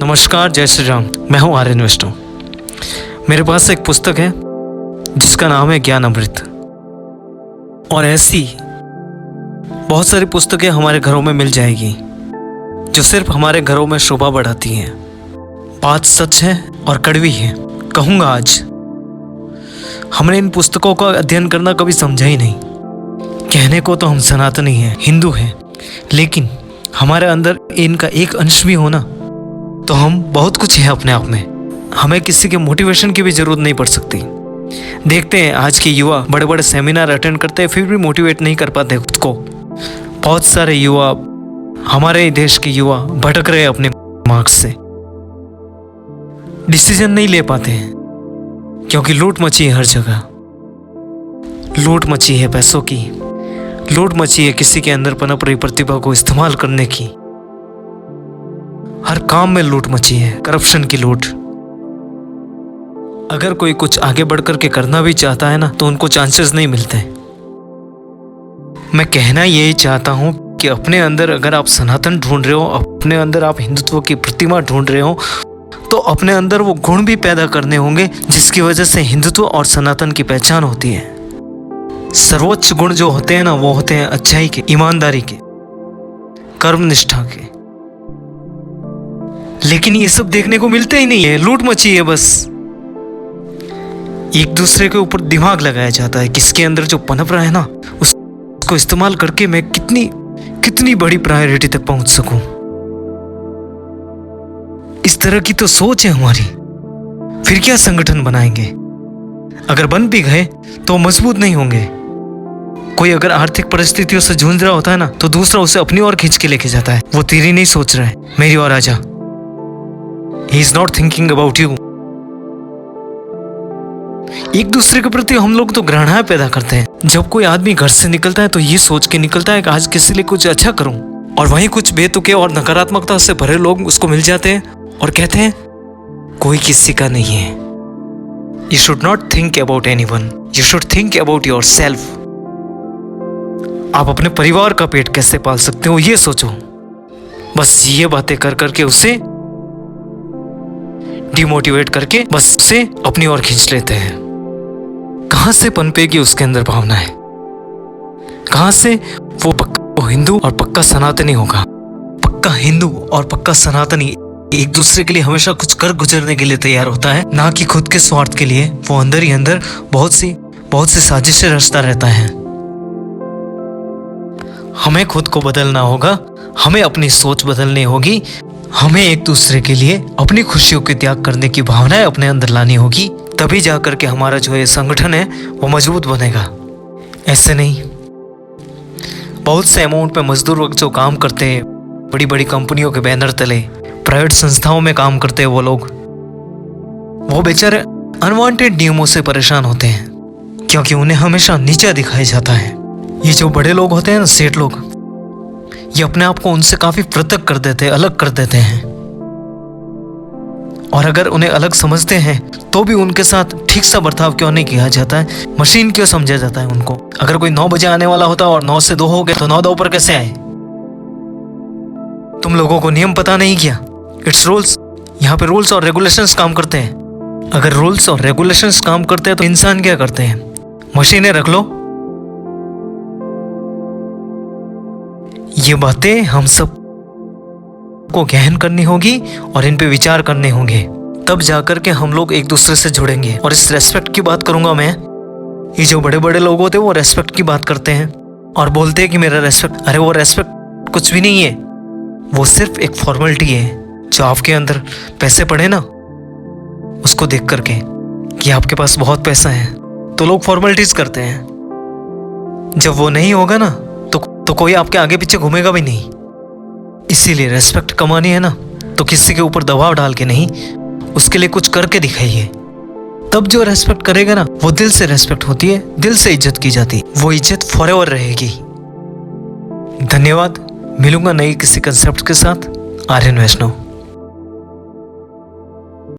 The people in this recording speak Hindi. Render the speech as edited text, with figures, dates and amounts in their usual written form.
नमस्कार, जय श्री राम। मैं हूँ आर्यन वैष्णव। मेरे पास एक पुस्तक है जिसका नाम है ज्ञान अमृत। और ऐसी बहुत सारी पुस्तकें हमारे घरों में मिल जाएगी जो सिर्फ हमारे घरों में शोभा बढ़ाती हैं। बात सच है और कड़वी है। कहूँगा आज हमने इन पुस्तकों का अध्ययन करना कभी समझा ही नहीं। कहने को तो हम सनातनी हैं, हिंदू हैं, लेकिन हमारे अंदर इनका एक अंश भी होना तो हम बहुत कुछ है अपने आप में। हमें किसी के मोटिवेशन की भी जरूरत नहीं पड़ सकती। देखते हैं आज के युवा बड़े बड़े सेमिनार अटेंड करते हैं फिर भी मोटिवेट नहीं कर पाते खुद को। बहुत सारे युवा, हमारे देश के युवा भटक रहे अपने मार्क्स से, डिसीजन नहीं ले पाते हैं क्योंकि लूट मची है हर जगह। लूट मची है पैसों की, लूट मची है किसी के अंदर पनप रही प्रतिभा को इस्तेमाल करने की। हर काम में लूट मची है, करप्शन की लूट। अगर कोई कुछ आगे बढ़कर के करना भी चाहता है ना तो उनको चांसेस नहीं मिलते। मैं कहना यही चाहता हूं कि अपने अंदर अगर आप सनातन ढूंढ रहे हो, अपने अंदर आप हिंदुत्व की प्रतिमा ढूंढ रहे हो, तो अपने अंदर वो गुण भी पैदा करने होंगे जिसकी वजह से हिंदुत्व और सनातन की पहचान होती है। सर्वोच्च गुण जो होते हैं ना वो होते हैं अच्छाई के, ईमानदारी के, कर्मनिष्ठा के। लेकिन ये सब देखने को मिलते ही नहीं है। लूट मची है बस। एक दूसरे के ऊपर दिमाग लगाया जाता है। किसके अंदर जो पनप रहा है ना उसको इस्तेमाल करके मैं कितनी बड़ी प्रायोरिटी तक पहुंच सकूं। इस तरह की तो सोच है हमारी। फिर क्या संगठन बनाएंगे? अगर बन भी गए तो मजबूत नहीं होंगे। कोई अगर आर्थिक परिस्थितियों से जूझ रहा होता है ना तो दूसरा उसे अपनी ओर खींच के लेके जाता है। वो तेरी नहीं सोच रहा है, मेरी ओर आजा। He is not thinking about you। एक दूसरे के प्रति हम लोग तो घृणाएं पैदा करते हैं। जब कोई आदमी घर से निकलता है तो ये सोच के निकलता है कि आज किसी लिए कुछ अच्छा करूं, और वहीं कुछ बेतुके और नकारात्मकता से भरे लोग उसको मिल जाते हैं और कहते हैं कोई किसी का नहीं है। You should not think about anyone, you should think about yourself। आप अपने परिवार का पेट कैसे पाल सकते हो ये सोचो। बस ये बातें कर करके उसे डिमोटिवेट करके बस उसे अपनी ओर खींच लेते हैं। कहां से पनपेगी उसके अंदर भावना है? कहां से वो पक्का हिंदू और पक्का सनातनी होगा? पक्का हिंदू और पक्का सनातनी एक दूसरे के लिए हमेशा कुछ कर गुजरने के लिए तैयार होता है, ना कि खुद के स्वार्थ के लिए। वो अंदर ही अंदर बहुत सी साजिशें रचता रहता है। हमें खुद को बदलना होगा, हमें अपनी सोच बदलनी होगी, हमें एक दूसरे के लिए अपनी खुशियों के त्याग करने की भावनाएं अपने अंदर लानी होगी। तभी जाकर के हमारा जो ये संगठन है वो मजबूत बनेगा। ऐसे नहीं। बहुत से अमाउंट पे मजदूर वर्ग जो काम करते हैं बड़ी बड़ी कंपनियों के बैनर तले, प्राइवेट संस्थाओं में काम करते हैं वो लोग, वो बेचारे अनवांटेड नियमों से परेशान होते हैं क्योंकि उन्हें हमेशा नीचा दिखाया जाता है। ये जो बड़े लोग होते हैं ना, सेठ लोग, ये अपने आप को उनसे काफी पृथक कर देते हैं, अलग कर देते हैं। और अगर उन्हें अलग समझते हैं तो भी उनके साथ ठीक सा बर्ताव क्यों नहीं किया जाता है? मशीन क्यों समझा जाता है उनको? अगर कोई 9 बजे आने वाला होता और 9 से 2 हो गए तो 9 पर कैसे आए? तुम लोगों को नियम पता नहीं किया? It's rules. यहाँ पे रूल्स और रेगुलेशंस काम करते हैं। अगर रूल्स और रेगुलेशंस काम करते हैं तो इंसान क्या करते हैं? मशीनें रख लो। ये बातें हम सब को गहन करनी होगी और इन पे विचार करने होंगे। तब जाकर के हम लोग एक दूसरे से जुड़ेंगे। और इस रेस्पेक्ट की बात करूंगा मैं। ये जो बड़े बड़े लोग होते हैं वो रेस्पेक्ट की बात करते हैं और बोलते हैं कि मेरा रेस्पेक्ट। अरे वो रेस्पेक्ट कुछ भी नहीं है, वो सिर्फ एक फॉर्मेलिटी है। जो आपके अंदर पैसे पड़े ना उसको देख करके कि आपके पास बहुत पैसा है तो लोग फॉर्मेलिटीज करते हैं। जब वो नहीं होगा ना तो कोई आपके आगे पीछे घूमेगा भी नहीं। इसीलिए रेस्पेक्ट कमानी है ना तो किसी के ऊपर दबाव डाल के नहीं, उसके लिए कुछ करके दिखाइए। तब जो रेस्पेक्ट करेगा ना वो दिल से रेस्पेक्ट होती है, दिल से इज्जत की जाती है। वो इज्जत फॉरएवर रहेगी। धन्यवाद। मिलूंगा नई किसी कंसेप्ट के साथ। आर्यन वैष्णव।